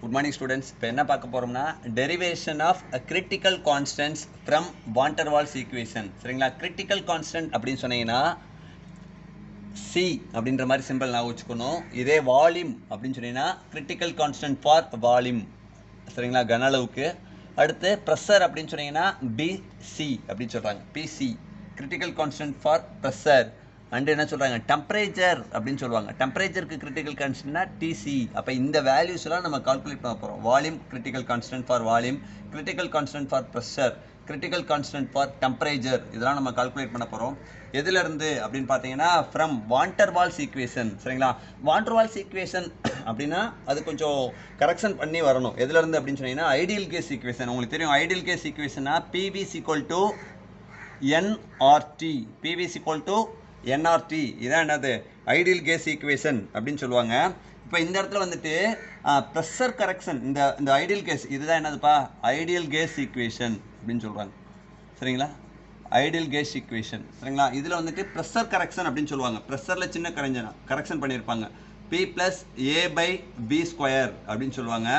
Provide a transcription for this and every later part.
Good morning students. இப்போ என்ன பார்க்க போறோம்னா derivation of critical constants from van der Waals equation. சரிங்களா? critical constant அப்படின்னு சொன்னீங்கன்னா C அப்படின்ற மாதிரி சிம்பிள் நான் வச்சுக்கணும். இதே வால்யூம் அப்படின்னு சொன்னீங்கன்னா critical constant for volume. சரிங்களா? கன அளவுக்கு. அடுத்து pressure அப்படின்னு சொன்னீங்கன்னா BC அப்படின்னு சொல்றாங்க. PC critical constant for pressure. And என்ன சொல்கிறாங்க டெம்பரேச்சர் அப்படின்னு சொல்லுவாங்க. டெம்பரேச்சருக்கு கிரிட்டிக்கல் கான்ஸ்டன்ட்னா டிசி. அப்போ இந்த வேல்யூஸ்லாம் நம்ம கால்குலேட் பண்ண போகிறோம். Volume critical constant for volume, critical constant for pressure, critical constant for temperature, இதெல்லாம் நம்ம கால்குலேட் பண்ண போகிறோம். எதுலேருந்து அப்படின்னு பார்த்தீங்கன்னா from van der Waals equation. சரிங்களா? வான் டெர் வால்ஸ் ஈக்குவேஷன் அப்படின்னா அது கொஞ்சம் கரெக்ஷன் பண்ணி வரணும். எதுலேருந்து அப்படின்னு சொன்னீங்கன்னா ஐடியல் கேஸ் ஈக்குவேஷன். உங்களுக்கு தெரியும் ஐடியல் கேஸ் ஈக்குவேஷன்னா PV equal to NRT. PV equal to NRT. இதான் என்னது ஐடியல் கேஸ் ஈக்குவேஷன் அப்படின்னு சொல்லுவாங்க. இப்போ இந்த இடத்துல வந்துட்டு ப்ரெஷர் கரெக்ஷன், இந்த ஐடியல் கேஸ் இதுதான் என்னதுப்பா ஐடியல் கேஸ் ஈக்குவேஷன் அப்படின்னு சொல்கிறாங்க. சரிங்களா? Ideal case equation. சரிங்களா? இதில் வந்துட்டு ப்ரெஷர் கரெக்ஷன் அப்படின்னு சொல்லுவாங்க. ப்ரெஷரில் சின்ன கரெக்ஷன் பண்ணியிருப்பாங்க. P + A/V² அப்படின்னு சொல்லுவாங்க.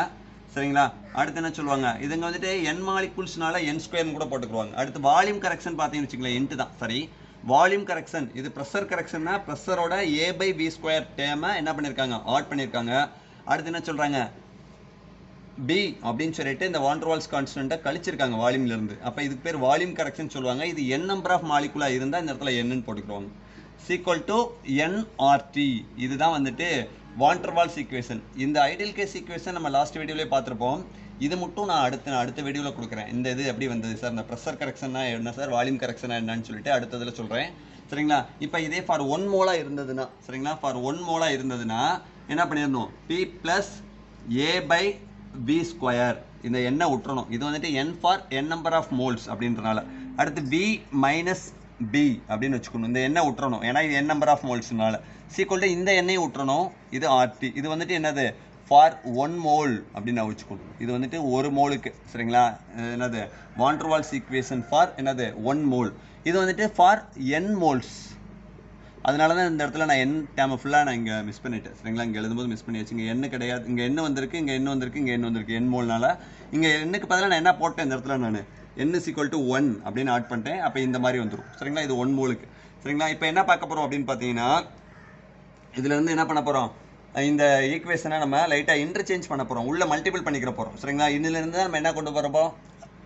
சரிங்களா? அடுத்து என்ன சொல்லுவாங்க, இதுங்க வந்துட்டு n மாலிகுல்ஸ்னால n² கூட போட்டுக்குவாங்க. அடுத்து வால்யூம் கரெக்ஷன் பார்த்தீங்கன்னு வச்சுங்களேன், இன்ட்டு தான். சரி, வால்யூம் கரெக்ஷன் இது ப்ரெஷர் கரெக்ஷன்னா ப்ரெஷரோட A/V² டேமை என்ன பண்ணியிருக்காங்க ஆட் பண்ணியிருக்காங்க. அடுத்து என்ன சொல்கிறாங்க பி அப்படின்னு சொல்லிட்டு இந்த வான் டெர் வால்ஸ் கான்ஸ்டன்ட்டை கழிச்சிருக்காங்க வால்யூம்லேருந்து. அப்போ இதுக்கு பேர் வால்யூம் கரெக்ஷன் சொல்லுவாங்க. இது n நம்பர் ஆஃப் மாலிகுலாக இருந்தால் இந்த இடத்துல என்னன்னு போட்டுக்குவாங்க. Equal to NRT. இதுதான் வந்துட்டு வான் டெர் வால்ஸ் ஈக்குவேஷன். இந்த ஐடியல் கேஸ் ஈக்குவேஷன் நம்ம லாஸ்ட் வீடியோலேயே பார்த்துருப்போம். இது மட்டும் நான் அடுத்த வீடியோவில் கொடுக்குறேன். இந்த இது எப்படி வந்தது சார், இந்த ப்ரெஷர் கரெக்ஷன்னா என்ன சார், வால்யூம் கரெக்ஷனா என்னன்னு சொல்லிட்டு அடுத்ததில் சொல்கிறேன். சரிங்களா? இப்போ இதே ஃபார் 1 மோலாக இருந்ததுன்னா, சரிங்களா, ஃபார் 1 மோலாக இருந்ததுன்னா என்ன பண்ணிடணும், P + A/V². இந்த எண்ணை விட்டுறணும். இது வந்துட்டு n for n number of moles அப்படின்றனால. அடுத்து V - B அப்படின்னு வச்சுக்கணும். இந்த எண்ணை விட்டுறணும், ஏன்னா இது n நம்பர் ஆஃப் மோல்ஸ்னால. சீக்வல் டு இந்த எண்ணையும் விட்டுறணும். இது RT. இது வந்துட்டு என்னது ஃபார் 1 மோல் அப்படின்னு நான் வச்சுக்கணும். இது வந்துட்டு ஒரு மோலுக்கு. சரிங்களா? என்னது வான் டெர் வால்ஸ் ஈக்குவேஷன் ஃபார் என்னது 1 மோல். இது வந்துட்டு ஃபார் n மோல்ஸ். அதனால தான் இந்த இடத்துல நான் n டேமை ஃபுல்லாக நான் இங்கே மிஸ் பண்ணிட்டேன். சரிங்களா? இங்கே எழுதும்போது மிஸ் பண்ணி வச்சு இங்கே n கிடையாது, இங்கே n வந்திருக்கு, இங்கே n வந்திருக்கு, இங்கே n வந்திருக்கு. n மோல்னால இங்கே n-க்கு பதிலாக நான் என்ன போட்டேன் இந்த இடத்துல, நான் n = 1 அப்படின்னு ஆட் பண்ணிட்டேன். அப்போ இந்த மாதிரி வந்துடும். சரிங்களா? இது 1 மோலுக்கு. சரிங்களா? இப்போ என்ன பார்க்க போகிறோம் அப்படின்னு பார்த்தீங்கன்னா, இதுலேருந்து என்ன பண்ண போகிறோம், இந்த ஈக்குவேஷனை நம்ம லைட்டாக இன்டர்சேஞ்ச் பண்ண போகிறோம், உள்ளே மல்டிபிள் பண்ணிக்கிற போகிறோம். சரிங்களா? இதிலிருந்து நம்ம என்ன கொண்டு போகிறப்போ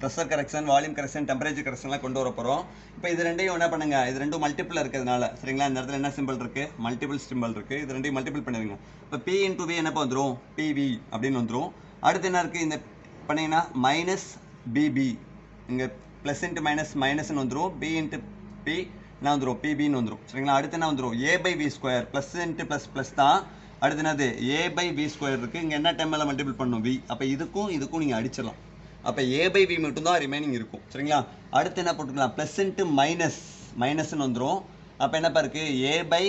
pressure correction, volume correction, temperature கரெக்ஷன்லாம் கொண்டு வர போகிறோம். இப்போ இது ரெண்டையும் என்ன பண்ணுங்க, இது ரெண்டும் மல்டிபிள் இருக்கிறதுனால, சரிங்களா, இந்த இடத்துல என்ன சிம்பிள் இருக்குது, மல்டிபிள் சிம்பிள் இருக்குது. இது ரெண்டையும் மல்டிபிள் பண்ணிடுங்க. இப்போ P × V என்னப்போ வந்துடும், PV அப்படின்னு வந்துடும். அடுத்து என்ன இருக்குது, இந்த பண்ணிங்கன்னா -BB, இங்கே ப்ளஸ் இன்ட்டு மைனஸ்ன்னு வந்துடும். B × P என்ன வந்துடும், PBன்னு வந்துடும். சரிங்களா? அடுத்து என்ன வந்துடும், A/V², ப்ளஸ் இன்ட்டு ப்ளஸ் தான். அடுத்து என்னது A/V² இருக்குது. இங்கே என்ன டைமில் மல்டிபிள் பண்ணணும், V. அப்போ இதுக்கும் நீங்கள் அடிச்சிடலாம். அப்போ A/V மட்டும்தான் ரிமைனிங் இருக்கும். சரிங்களா? அடுத்து என்ன போட்டுக்கலாம், ப்ளஸ் இன்ட்டு மைனஸ்ன்னு வந்துடும். அப்போ என்னப்பா இருக்குது A/V²,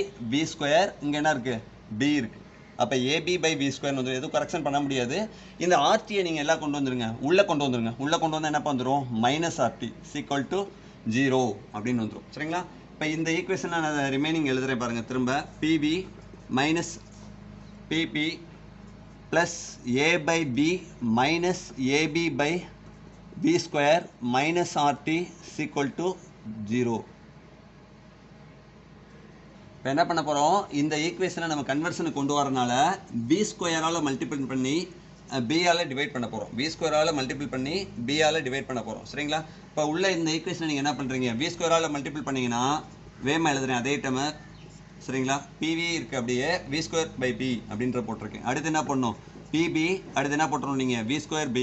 இங்கே என்ன இருக்குது B இருக்குது. அப்போ AB/V² வந்துடும். எதுவும் கரெக்ஷன் பண்ண முடியாது. இந்த RTயை நீங்கள் எல்லாம் கொண்டு வந்துருங்க, உள்ளே கொண்டு வந்துருங்க. உள்ளே கொண்டு வந்தால் என்னப்பா வந்துடும், -RT = 0 அப்படின்னு வந்துடும். சரிங்களா? இப்போ இந்த ஈக்குவேஷன் நான் ரிமைனிங் எழுதுறேன் பாருங்கள். திரும்ப PV - PP + A/B - AB/V² - RT = 0. இப்போ என்ன பண்ண போகிறோம், இந்த ஈக்குவேஷனை நம்ம கன்வர்ஷனுக்கு கொண்டு வரனால V² மல்டிபிள் பண்ணி B-ஆல் டிவைட் பண்ண போகிறோம். V² மல்டிபிள் பண்ணி B-ஆல் டிவைட் பண்ண போகிறோம். சரிங்களா? இப்போ உள்ள இந்த ஈக்குவேஷனை நீங்கள் என்ன பண்ணுறீங்க, V² மல்டிபிள் பண்ணிங்கன்னா வேமா எழுதுறேன் அதே டைமு. சரிங்களா? PV இருக்குது, அப்படியே V²/B அப்படின்ற போட்டிருக்கேன். அடுத்து என்ன பண்ணணும், PB. அடுத்து என்ன போட்டுறணும் நீங்கள், V²/B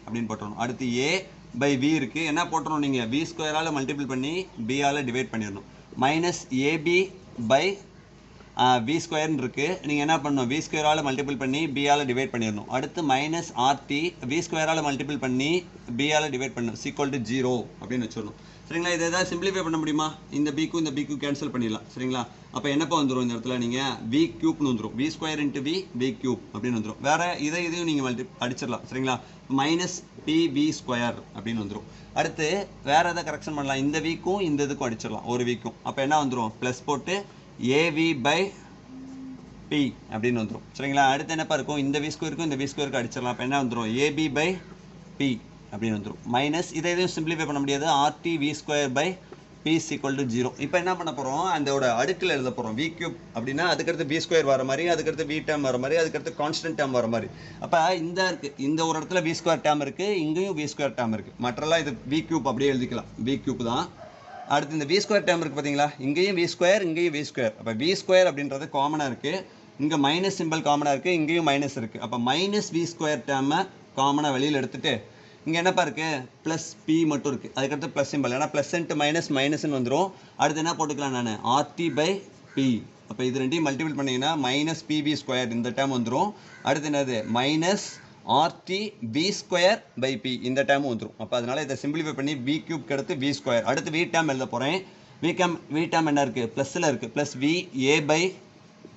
அப்படின்னு போட்டுறணும். அடுத்து A/V இருக்குது, என்ன போட்டுறணும் நீங்கள், V² மல்டிபிள் பண்ணி B-ஆல் டிவைட் பண்ணிடணும். -AB/V² இருக்குது, நீங்கள் என்ன பண்ணணும், V² மல்டிபிள் பண்ணி B-ஆல் டிவைட் பண்ணிடணும். அடுத்து -RT V² மல்டிபிள் பண்ணி B-ஆல் டிவைட் பண்ணணும். = 0 அப்படின்னு வச்சிடணும். சரிங்களா? இதை ஏதாவது சிம்பிளிஃபை பண்ண முடியுமா, இந்த பிக்கும் இந்த பிக்கும் கேன்சல் பண்ணிடலாம். சரிங்களா? அப்போ என்னப்போ வந்துடும், இந்த இடத்துல நீங்கள் V³ வந்துடும். V² × V3 அப்படின்னு வந்துடும். வேறு இதையும் நீங்கள் அடிச்சிடலாம். சரிங்களா? -PV² அப்படின்னு வந்துடும். அடுத்து வேறு எதாவது கரெக்ஷன் பண்ணலாம், இந்த வீக்கும் இந்த இதுக்கும் அடிச்சிடலாம், ஒரு வீக்கும். அப்போ என்ன வந்துடும், ப்ளஸ் போட்டு AV/V² பி அப்படின்னு வந்துடும் சரிங்களா. அடுத்து என்னப்பா இருக்கும், இந்த வி ஸ்கொயருக்கும் இந்த வி ஸ்கொயருக்கு அடிச்சிடலாம். அப்போ என்ன வந்துடும், ஏபி பை பி அப்படின்னு வந்துடும். மைனஸ் இதை எதையும் சிம்பிளிஃபை பண்ண முடியாது, RT V square by P is equal to 0. இப்போ என்ன பண்ண போகிறோம், அதோட அடுக்கில் எழுத போகிறோம். வி கியூப் அப்படின்னா அதுக்கடுத்து பி ஸ்கொயர் வர மாதிரி, அதுக்கடுத்து வி டேம் வர மாதிரி, அதுக்கடுத்து கான்ஸ்டன்ட் டேம் வர மாதிரி. அப்போ இந்த ஒரு இடத்துல வி ஸ்கொயர் டேம் இருக்குது, இங்கேயும் வி ஸ்கொயர் டேம் இருக்குது. மற்றெல்லாம் இது வி கியூப் அப்படியே எழுதிக்கலாம், வி கியூப் தான். அடுத்து இந்த வி ஸ்கொயர் டேம் இருக்குது பார்த்தீங்களா, இங்கேயும் வி ஸ்கொயர், இங்கேயும் வி ஸ்கொயர். அப்போ வி ஸ்கொயர் அப்படின்றது காமனாக இருக்குது, இங்கே மைனஸ் சிம்பிள் காமனாக இருக்குது, இங்கேயும் மைனஸ் இருக்குது. அப்போ மைனஸ் வி ஸ்கொயர் டேமை காமனாக வெளியில் எடுத்துகிட்டு இங்கே என்னப்பா இருக்குது, ப்ளஸ் பி மட்டும் இருக்குது. அதுக்கடுத்து ப்ளஸ் சிம்பிள், ஏன்னா ப்ளஸ் இன்ட்டு மைனஸ் மைனஸ்ன்னு வந்துடும். அடுத்து என்ன போட்டுக்கலாம் நான், ஆர்டி பை பி. அப்போ இது ரெண்டையும் மல்டிபிள் பண்ணிங்கன்னா மைனஸ் பிபி ஸ்கொயர் இந்த டேம் வந்துடும். அடுத்து என்னது, minus RT P square by P இந்த டேமும் வந்துடும். அப்போ அதனால் இதை சிம்பிளிஃபை பண்ணி வி கியூப்க்கு அடுத்து வி ஸ்கொயர். அடுத்து வி டேம் எழுத போகிறேன். வி டேம் என்ன இருக்குது, ப்ளஸில் இருக்குது, plus V A by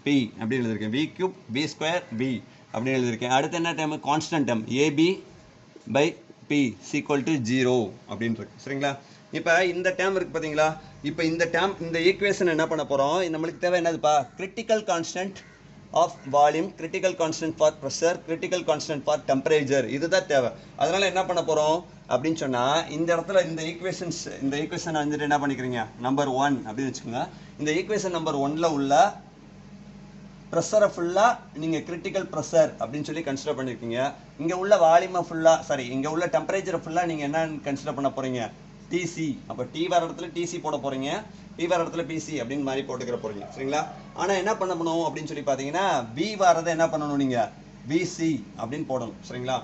P அப்படின்னு எழுதியிருக்கேன். V cube V square P அப்படின்னு எழுதியிருக்கேன். அடுத்து என்ன term, constant term AB by B equal to 0 அப்படின்னு இருக்கு சரிங்களா. இப்போ இந்த டேம் இருக்குது பார்த்தீங்களா, இப்போ இந்த டேம் இந்த ஈக்குவேஷன் என்ன பண்ண போகிறோம், நம்மளுக்கு தேவை என்னதுப்பா, critical constant of volume, critical constant for pressure, critical constant for temperature, இதுதான் தேவை. அதனால் என்ன பண்ண போகிறோம் அப்படின்னு சொன்னால், இந்த இடத்துல இந்த ஈக்குவேஷன் வந்துட்டு என்ன பண்ணிக்கிறீங்க, நம்பர் 1 அப்படின்னு வச்சுக்கோங்க. இந்த ஈக்குவேஷன் நம்பர் 1ல் உள்ள ப்ரெஷரை ஃபுல்லாக நீங்கள் கிரிட்டிக்கல் ப்ரெஷர் அப்படின்னு சொல்லி கன்சிடர் பண்ணியிருக்கீங்க. இங்கே உள்ள வால்யூமை ஃபுல்லாக இங்கே உள்ள டெம்பரேச்சரை ஃபுல்லாக நீங்கள் என்ன கன்சிடர் பண்ண போகிறீங்க, டிசி. அப்போ டி வர இடத்துல டிசி போட போகிறீங்க, பி வர இடத்துல பிசி அப்படின்னு மாதிரி போட்டுக்கிற போகிறீங்க சரிங்களா. ஆனால் என்ன பண்ணணும் அப்படின்னு சொல்லி பார்த்தீங்கன்னா, பி வரதை என்ன பண்ணணும், நீங்கள் பிசி அப்படின்னு போடணும் சரிங்களா.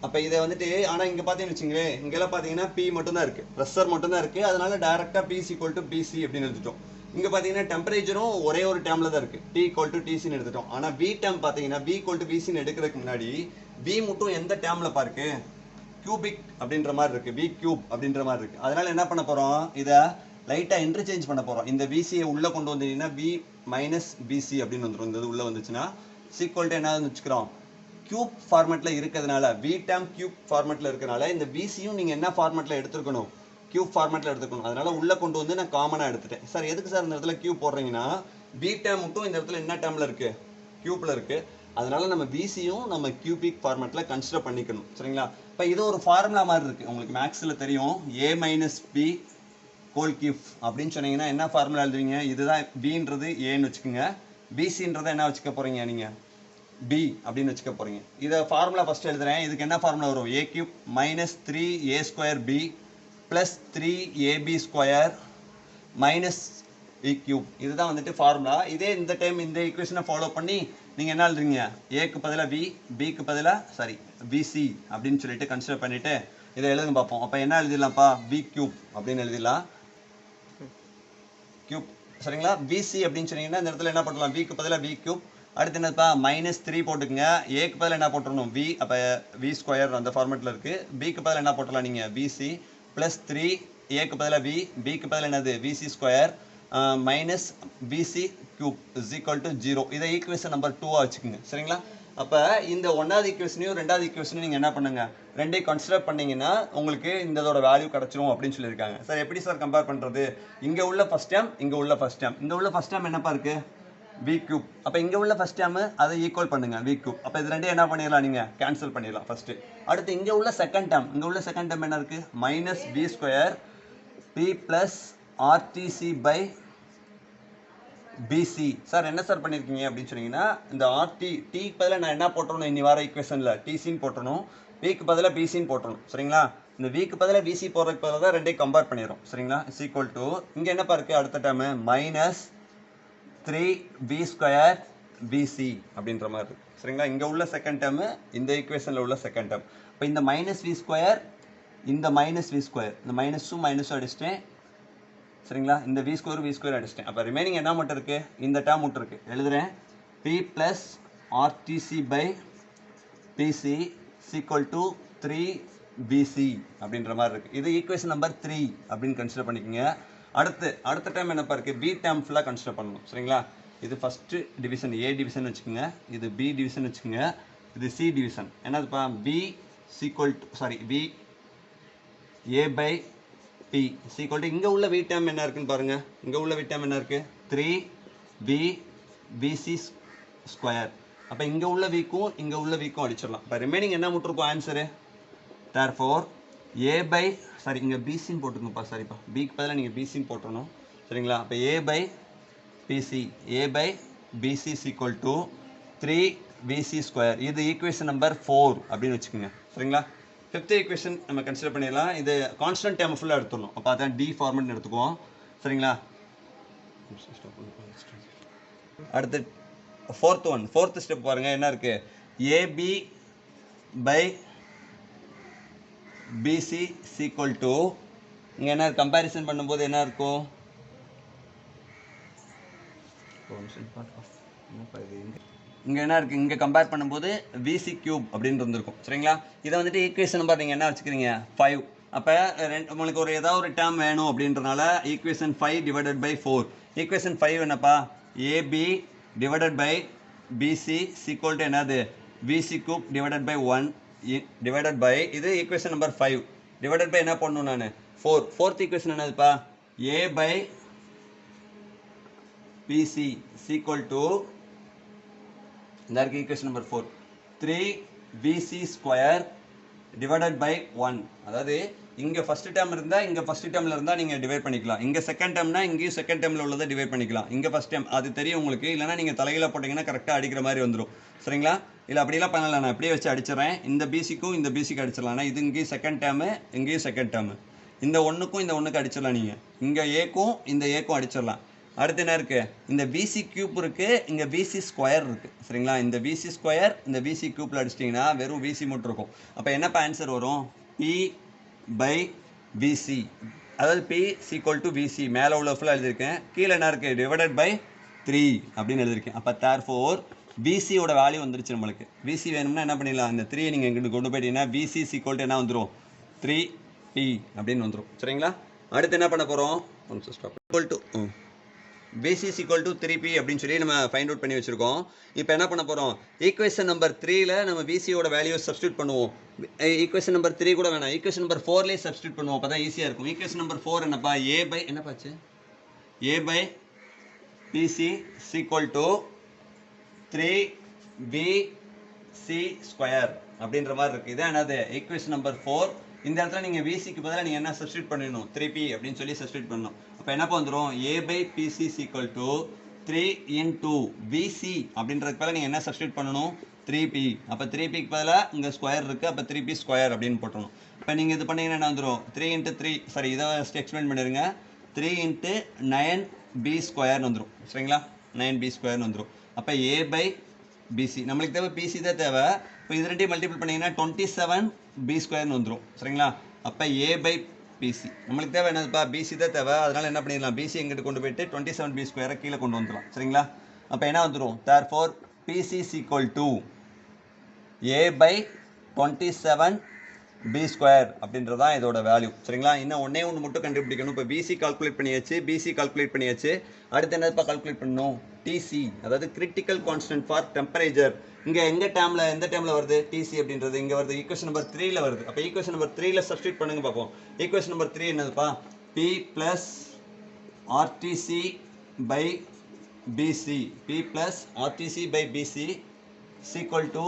அப்போ இதை வந்துட்டு, ஆனால் இங்கே பார்த்தீங்கன்னு வச்சுங்களேன், இங்கெல்லாம் பார்த்தீங்கன்னா பி மட்டும்தான் இருக்குது, ப்ரெஷர் மட்டும்தான் இருக்குது. அதனால டேரெக்டாக பிசி ஈக்குவல் டு பிசி அப்படின்னு எடுத்துட்டோம். இங்கே பார்த்தீங்கன்னா டெம்பரேச்சரும் ஒரே ஒரு டேமில் தான் இருக்குது, டி ஈக்குவல் டு டிசின்னு எடுத்துட்டோம். ஆனால் வி டேம் பார்த்தீங்கன்னா பி ஈக்குவல் டு பிசின்னு எடுக்கிறதுக்கு முன்னாடி வி மட்டும் எந்த டேமில் பாருக்கு, கியூபிக் அப்படின்ற மாதிரி இருக்குது, வி கியூப் அப்படின்ற மாதிரி இருக்குது. அதனால் என்ன பண்ண போகிறோம், இதை லைட்டாக இன்டர்சேஞ்ச் பண்ண போகிறோம். இந்த பிசியை உள்ளே கொண்டு வந்தீங்கன்னா வி மைனஸ் பிசி அப்படின்னு வந்துடும். இந்த இது உள்ளே வந்துச்சுன்னா சீக்வல் டு என்ன வச்சுக்கிறோம், கியூப் ஃபார்மேட்டில் இருக்கிறதுனால, வி டேம் கியூப் ஃபார்மேட்டில் இருக்கிறனால இந்த பிசியும் நீங்கள் என்ன ஃபார்மேட்டில் எடுத்துருக்கணும், கியூப் ஃபார்மேட்டில் எடுத்துக்கணும். அதனால உள்ளே கொண்டு வந்து நான் காமனாக எடுத்துட்டேன். சார் எதுக்கு சார் இந்த இடத்துல கியூப் போடுறீங்கன்னா, பி டேம் மட்டும் இந்த இடத்துல என்ன டேமில் இருக்குது, கியூப்பில் இருக்குது. அதனால நம்ம பிசியும் நம்ம கியூபிக் ஃபார்மேட்டில் கன்சிடர் பண்ணிக்கணும் சரிங்களா. இப்போ இது ஒரு ஃபார்முலா மாதிரி இருக்குது, உங்களுக்கு மேக்ஸில் தெரியும். ஏ மைனஸ் பி ஹோல் கியூப் அப்படின்னு சொன்னீங்கன்னா என்ன ஃபார்முலா எழுதுவீங்க, இதுதான் பின்றது ஏன்னு வச்சுக்கோங்க, பிசின்றதை என்ன வச்சுக்க போகிறீங்க, நீங்கள் பி அப்படின்னு வச்சுக்க போகிறீங்க. இதை ஃபார்முலா ஃபஸ்ட்டு எழுதுறேன். இதுக்கு என்ன ஃபார்முலா வரும், A cube minus 3a square B plus 3ab square minus E cube. இதுதான் வந்துட்டு ஃபார்முலா. இதே இந்த டைம் இந்த ஈக்குவேஷனை ஃபாலோ பண்ணி நீங்கள் என்ன எழுதுறீங்க, ஏக்கு பதிலாக வி, பிக்கு பதிலாக பிசி அப்படின்னு சொல்லிட்டு கன்சிடர் பண்ணிவிட்டு இதை எழுதுங்க பார்ப்போம். அப்போ என்ன எழுதிடலாம்ப்பா, வி கியூப் அப்படின்னு எழுதிடலாம், கியூப் சரிங்களா. பிசி அப்படின்னு சொன்னீங்கன்னா இந்த இடத்துல என்ன பண்ணலாம், விக்கு பதிலாக வி கியூப். அடுத்து என்னப்பா, மைனஸ் 3 போட்டுக்குங்க. ஏக்கு பதில் என்ன போட்டுருணும், வி. அப்போ வி ஸ்கொயர் அந்த ஃபார்மேட்டில் இருக்குது. பிக்கு பதில் என்ன போட்டுடலாம் நீங்கள், பிசி ப்ளஸ் 3, ஏக்கு பதிலாக வி, பிக்கு பதில் என்னது VC square minus BC cube is equal to 0. இதை ஈக்குவேஷன் நம்பர் 2ஆக வச்சுக்கோங்க சரிங்களா. அப்போ இந்த 1வது ஈக்குவேஷனையும் 2வது ஈக்குவேஷனையும் நீங்கள் என்ன பண்ணுங்க, ரெண்டையும் கன்சிடர் பண்ணிங்கன்னா உங்களுக்கு இதோட வேல்யூ கிடச்சிரும் அப்படின்னு சொல்லியிருக்காங்க. சார் எப்படி சார் கம்பேர் பண்ணுறது, இங்கே உள்ள ஃபஸ்ட் டேம், இங்கே உள்ள ஃபஸ்ட் டேம். இங்கே உள்ள ஃபஸ்ட் டேம் என்னப்பா இருக்குது, வி கியூப். அப்போ இங்கே உள்ள ஃபஸ்ட் டேம் அதை ஈக்குவல் பண்ணுங்க, வி கியூப். அப்போ இது ரெண்டையும் என்ன பண்ணிடலாம், நீங்கள் கேன்சல் பண்ணிடலாம் ஃபஸ்ட்டு. அடுத்து இங்கே உள்ள செகண்ட் டேம், இங்கே உள்ள செகண்ட் டேம் என்ன இருக்குது, minus P square B plus RTC by PC. Sir என்ன சார் பண்ணியிருக்கீங்க அப்படின்னு சொன்னீங்கன்னா, இந்த ஆர்டி டிக்கு பதிலாக நான் என்ன போட்டுறணும், இன்னி வர ஈக்குவேஷனில் டிசின்னு போட்டுறணும், பிக்கு பதிலாக பிசின்னு போட்டுறணும் சரிங்களா. இந்த விக்கு பதிலாக பிசி போடுறதுக்கு பதிலாக தான் ரெண்டையும் கம்பேர் பண்ணிடும் சரிங்களா. இஸ் ஈக்குவல் டு இங்கே என்னப்பா இருக்குது அடுத்த dam, minus 3b square PC அப்படின்ற மாதிரி இருக்குது சரிங்களா. இங்கே உள்ள செகண்ட் டேமு, இந்த ஈக்குவேஷனில் உள்ள செகண்ட் டேம். இப்போ இந்த மைனஸ் வி ஸ்கொயர், இந்த மைனஸ் வி ஸ்கொயர், இந்த மைனஸும் மைனஸும் அடிச்சிட்டேன் சரிங்களா. இந்த வி ஸ்கொயர் அடிச்சிட்டேன். அப்போ ரிமைனிங் என்ன மட்டும் இருக்குது, இந்த டேம் மட்டும் இருக்குது. எழுதுகிறேன், P plus RTC by BC equal to 3பிசி அப்படின்ற மாதிரி இருக்குது. இது ஈக்குவேஷன் நம்பர் 3 அப்படின்னு கன்சிடர் பண்ணிக்கோங்க. அடுத்த டைம் என்னப்பா இருக்குது, பி டேம் ஃபுல்லாக கன்சிடர் பண்ணணும் சரிங்களா. இது ஃபஸ்ட்டு டிவிஷன் ஏ டிவிஷன் வச்சுக்கோங்க, இது பி டிவிஷன் வச்சுக்கோங்க, இது சி டிவிஷன். என்னதுப்பா, B equal to B A by B equal to இங்கே உள்ள வி டேம் என்ன இருக்குன்னு பாருங்கள். இங்கே உள்ள வி டேம் என்ன இருக்குது, 3b பிசி ஸ்கொயர். அப்போ இங்கே உள்ள வீக்கும் இங்கே உள்ள வீக்கும் அடிச்சிடலாம். இப்போ ரிமைனிங் என்ன முட்டிருக்கும் answer? Therefore A by sorry இங்கே பிசின்னு போட்டுருங்கப்பா, சாரிப்பா பிக்கு பதிலாக நீங்கள் பிசின்னு போட்டுருணும் சரிங்களா. அப்போ A by BC, A by BC is equal to 3vc square. இது ஈக்குவேஷன் நம்பர் 4 அப்படின்னு வச்சுக்கோங்க சரிங்களா. ஃபிஃப்த் ஈக்குவேஷன் நம்ம கன்சிடர் பண்ணிடலாம். இது கான்ஸ்டன்ட் டேர்ம் ஃபுல்லாக எடுத்துடணும். அப்போ அதான் டி ஃபார்மெட்னு எடுத்துக்குவோம் சரிங்களா. அடுத்து ஃபோர்த் ஸ்டெப் பாருங்கள் என்ன இருக்குது. AB by PC sequel to இங்கே என்ன கம்பேரிசன் பண்ணும்போது என்ன இருக்கும், இங்கே என்ன இருக்குது, இங்கே கம்பேர் பண்ணும்போது விசி கியூப் அப்படின்னு இருந்திருக்கும் சரிங்களா. இதை வந்துட்டு ஈக்குவேஷன் நம்பர் நீங்கள் என்ன வச்சுக்கிறீங்க 5. அப்போ உங்களுக்கு ஒரு ஏதாவது ஒரு டேர்ம் வேணும் அப்படின்றனால ஈக்குவேஷன் 5 டிவைடட் பை 4. ஈக்குவேஷன் 5 என்னப்பா, AB divided by PC sequel to என்னது VC cube divided by 1 divided by இது ஈக்குவேஷன் நம்பர் 5 டிவைடட் பை என்ன பண்ணணும் நான் 4. ஃபோர்த் ஈக்குவேஷன் என்னதுப்பா, A by PC sequel to இந்த இருக்கு equation number 4 3vc square divided by 1. அதாவது இங்கே ஃபஸ்ட்டு டேர்ம் இருந்தால் இங்கே ஃபஸ்ட்டு டேர்மில் இருந்தால் நீங்கள் டிவைட் பண்ணிக்கலாம். இங்கே செகண்ட் டேர்ம்னா இங்கேயும் செகண்ட் டேர்மில் உள்ளதை டிவைட் பண்ணிக்கலாம். இங்கே ஃபஸ்ட் டேர்ம் அது தெரியும் உங்களுக்கு, இல்லைனா நீங்கள் தலையில் போட்டிங்கன்னா கரெக்டாக அடிக்கிற மாதிரி வந்துடும் சரிங்களா. இல்லை அப்படிலாம் பண்ணலாம், நான் அப்படியே வச்சு அடிச்சிடறேன். இந்த பிசிக்கும் இந்த பிசிக்கு அடிச்சிடலாம். இது இங்கேயும் செகண்ட் டேர்மு இங்கேயும் செகண்ட் டேர்மு, இந்த ஒன்றுக்கும் இந்த ஒன்றுக்கு அடிச்சிடலாம். நீங்கள் இங்கே ஏக்கும் இந்த ஏக்கும் அடிச்சிடலாம். அடுத்து என்ன இருக்குது, இந்த விசி கியூப் இருக்குது, இங்கே விசி ஸ்கொயர் இருக்குது சரிங்களா. இந்த விசி ஸ்கொயர் இந்த விசி கியூப்பில் அடிச்சிட்டிங்கன்னா வெறும் விசி மட்டும் இருக்கும். அப்போ என்னப்பா ஆன்சர் வரும், பி பை விசி. அதாவது பி சீக்வல் டு விசி மேலே உள்ள ஃபுல்லாக எழுதியிருக்கேன், கீழே என்ன இருக்குது டிவைடட் பை 3 அப்படின்னு எழுதியிருக்கேன். அப்போ தேர்ஃபோர் விசியோட வேல்யூ வந்துருச்சு நம்மளுக்கு. விசி வேணும்னா என்ன பண்ணிடலாம், இந்த 3 நீங்கள் இங்கிட்டு கொண்டு போயிட்டீங்கன்னா விசி சீக்வல் டு என்ன வந்துடும் 3p அப்படின்னு வந்துடும் சரிங்களா. அடுத்து என்ன பண்ண போகிறோம், equal to BC is equal to 3p அப்படின்னு சொல்லி நம்ம ஃபைண்ட் அவுட் பண்ணி வச்சுருக்கோம். இப்போ என்ன பண்ண போகிறோம், ஈக்குவேஷன் நம்பர் 3ல நம்ம பிசியோட வேல்யூ சப்ஸ்டியூட் பண்ணுவோம். ஈக்குவேஷன் நம்பர் 3 கூட வேணாம், ஈக்குவேஷன் நம்பர் 4லேயே சப்ஸ்டியூட் பண்ணுவோம், அப்போ தான் ஈஸியாக இருக்கும். ஈக்குவேஷன் நம்பர் 4 என்னப்பா, ஏ பை என்னப்பாச்சு A by PC sequel to 3vc square அப்படின்ற மாதிரி இருக்குது. இதான் என்னது ஈக்குவேஷன் நம்பர் 4. இந்த இடத்துல நீங்கள் விசிக்கு பதிலாக நீங்கள் என்ன சப்ஸ்டியூட் பண்ணிடணும் 3p அப்படின்னு சொல்லி சப்ஸ்டியூட் பண்ணணும். அப்போ என்னப்பா வந்துடும், a by PC sequel to 3 into vc அப்படின்றதுக்கு பதிலாக நீங்கள் என்ன சப்ஸ்டியூட் பண்ணணும் 3p. அப்போ 3pக்கு பதிலாக இங்கே ஸ்கொயர் இருக்குது, அப்போ 3p ஸ்கொயர் அப்படின்னு போட்டணும். இப்போ நீங்கள் இது பண்ணிங்கன்னா என்ன வந்துடும் 3 into 3 சாரி இதை எக்ஸ்பிளைன் பண்ணிடுங்க 3 into 9b ஸ்கொயர்னு வந்துடும் சரிங்களா. 9b ஸ்கொயர்னு வந்துடும். அப்போ ஏ பை பிசி நம்மளுக்கு தேவை பிசி தான் தேவை. இப்போ இது ரெண்டையும் மல்டிபிள் பண்ணிங்கன்னா 27b ஸ்கொயர்னு வந்துடும் சரிங்களா. அப்போ ஏ பை பிசி நம்மளுக்கு தேவை என்னதுப்பா பிசி தான் தேவை. அதனால் என்ன பண்ணிடலாம், பிசி எங்கிட்ட கொண்டு போயிட்டு 27b ஸ்கொயரை கீழே கொண்டு வந்துடலாம் சரிங்களா. அப்போ என்ன வந்துடும், therefore PC is equal to A by 27b square அப்படின்றது தான் இதோட வேல்யூ சரிங்களா. இன்னும் ஒன்றே ஒன்று மட்டும் கண்டுபிடிக்கணும். இப்போ பிசி கால்குலேட் பண்ணியாச்சு, பிசி கால்குலேட் பண்ணியாச்சு. அடுத்து என்னதுப்பா கால்குலேட் பண்ணணும், டிசி அதாவது கிரிட்டிக்கல் கான்ஸ்டன்ட் ஃபார் டெம்பரேச்சர். இங்கே எந்த டேர்மில் வருது டிசி அப்படின்றது, இங்கே வருது ஈக்குவேஷன் நம்பர் 3ல வருது. அப்போ ஈக்குவேஷன் நம்பர் 3ல சப்ஸ்டியூட் பண்ணுங்க பார்ப்போம். ஈக்குவேஷன் நம்பர் 3 என்னதுப்பா, p plus RTC by BC, p plus RTC by PC sequel to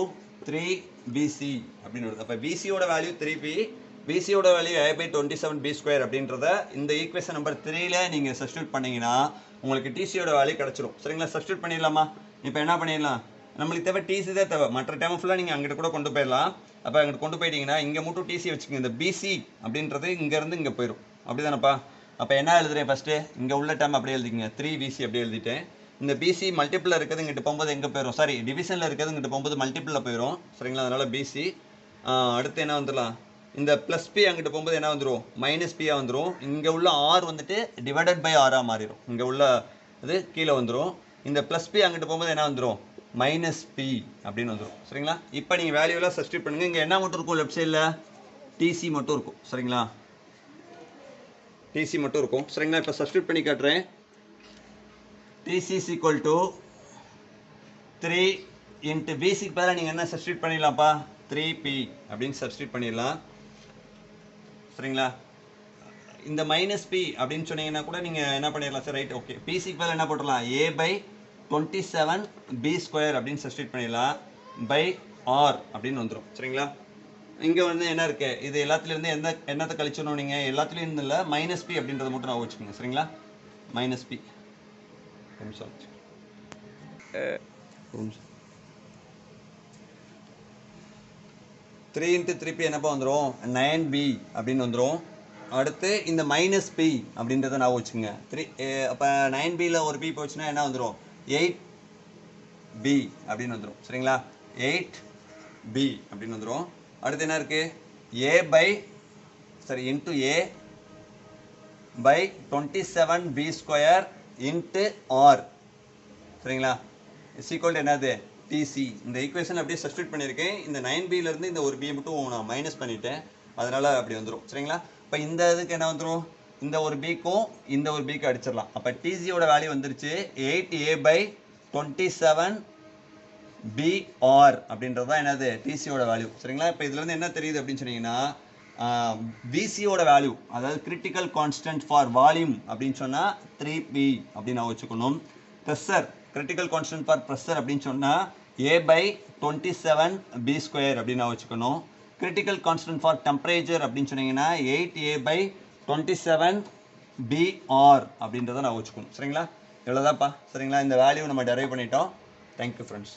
3vc அப்படின்னு வருது. அப்போ விசியோட வேல்யூ 3p, விசியோட value a by 27b square அப்படின்றத இந்த ஈக்குவேஷன் நம்பர் 3ல நீங்கள் சப்ஸ்டியூட் பண்ணிங்கன்னா உங்களுக்கு டிசியோட வேல்யூ கிடச்சிடும் சரிங்களா. சப்ஸ்டியூட் பண்ணிடலாமா. இப்போ என்ன பண்ணிடலாம், நம்மளுக்கு தேவை டிசி தான் தேவை, மற்ற டைம் ஃபுல்லாக நீங்கள் அங்கிட்ட கூட கொண்டு போயிடலாம். அப்போ அங்கிட்ட கொண்டு போயிட்டீங்கன்னா இங்கே மட்டும் டிசி வச்சுக்கோங்க. இந்த பிசி அப்படின்றது இங்கேருந்து இங்கே போயிடும் அப்படி தானேப்பா. அப்போ என்ன எழுதுறேன் ஃபஸ்ட்டு, இங்கே உள்ள டைம் அப்படியே எழுதிக்கங்க 3vc அப்படியே எழுதிட்டேன். இந்த பிசி மல்டிப்பிளில் இருக்கிறது இங்கிட்ட போகும்போது எங்கே போயிடும், சாரி டிவிஷனில் இருக்கிறது இங்கிட்ட போகும்போது மல்டிப்பிளில் போயிடும் சரிங்களா. அதனால் பிசி. அடுத்து என்ன வந்துடலாம், இந்த ப்ளஸ் பி அங்கிட்ட போகும்போது என்ன வந்துடும் மைனஸ் பியாக வந்துடும். இங்கே உள்ள ஆர் வந்துட்டு டிவைடட் பை ஆராக மாறிடும், இங்கே உள்ள இது கீழே வந்துடும். இந்த ப்ளஸ் பி அங்கிட்ட போகும்போது என்ன வந்துடும் மைனஸ் பி அப்படின்னு வந்துடும் சரிங்களா. இப்போ நீங்கள் வேல்யூலாம் சப்ஸ்டியூட் பண்ணுங்கள். இங்கே என்ன மட்டும் இருக்கும் லெஃப்ட் சைடில், டிசி மட்டும் இருக்கும் சரிங்களா, டிசி மட்டும் இருக்கும் சரிங்களா. இப்போ சப்ஸ்டியூட் பண்ணி காட்டுறேன். TC is equal to 3 into VCக்கு பதிலாக நீங்கள் என்ன சப்ஸ்டியூட் பண்ணிடலாம்ப்பா 3p அப்படின்னு சப்ஸ்டியூட் பண்ணிடலாம் சரிங்களா. இந்த மைனஸ் பி அப்படின்னு சொன்னீங்கன்னா கூட நீங்கள் என்ன பண்ணிடலாம் சார் ரைட் ஓகே. பிசிக்கு பதிலாக என்ன போட்டுடலாம், ஏ பை 27b² அப்படின்னு சப்ஸ்டிட் பண்ணிடலாம் பை r அப்படின்னு வந்துடும் சரிங்களா. இங்கே வந்து என்ன இருக்கு, இது எல்லாத்துலேருந்து என்னத்தை கழிச்சிடணும் நீங்கள், எல்லாத்துலேயும் இல்லை -p அப்படின்றத மட்டும் நான் வச்சுக்கோங்க சரிங்களா. -p நிமிஷம் 3 × 3p என்னப்பா வந்துடும் 9b அப்படின்னு வந்துடும். அடுத்து இந்த -p அப்படின்றத நான் வச்சுக்கோங்க 3 அப்போ 9bயில் ஒரு p போச்சுன்னா என்ன வந்துடும் 8b அப்படின்னு வந்துடும் சரிங்களா. 8b அப்படின்னு வந்துடும். அடுத்து என்ன இருக்குது into a by 27b² into r சரிங்களா இஸ் ஈக்குவல் டு என்னது TC. இந்த ஈக்குவேஷன் அப்படியே சப்ஸ்டிட் பண்ணியிருக்கேன். இந்த 9bலேருந்து இந்த ஒரு b மட்டும் நான் மைனஸ் பண்ணிட்டேன், அதனால் அப்படி வந்துடும் சரிங்களா. இப்போ இந்த இதுக்கு என்ன வந்துடும், இந்த ஒரு bக்கும் இந்த ஒரு bக்கு அடிச்சிடலாம். அப்போ TCயோட வேல்யூ வந்துருச்சு 8a/27br அப்படின்றது தான் என்னது TCயோட வேல்யூ சரிங்களா. இப்போ இதுலேருந்து என்ன தெரியுது அப்படின்னு சொன்னீங்கன்னா VCயோட வேல்யூ, அதாவது கிரிட்டிக்கல் கான்ஸ்டன்ட் ஃபார் வால்யூம் அப்படின்னு சொன்னால் 3p அப்படின்னு நான் வச்சுக்கணும். Pressure, critical constant for pressure அப்படின்னு சொன்னால் a/27b² அப்படின்னு நான் வச்சுக்கணும். கிரிட்டிக்கல் கான்ஸ்டன்ட் ஃபார் டெம்பரேச்சர் அப்படின்னு சொன்னீங்கன்னா 8a/27br அப்படின்றத நான் வச்சுக்கணும் சரிங்களா. இவ்வளோதான்ப்பா சரிங்களா. இந்த வேல்யூ நம்ம டெரைவ் பண்ணிட்டோம். Thank you friends.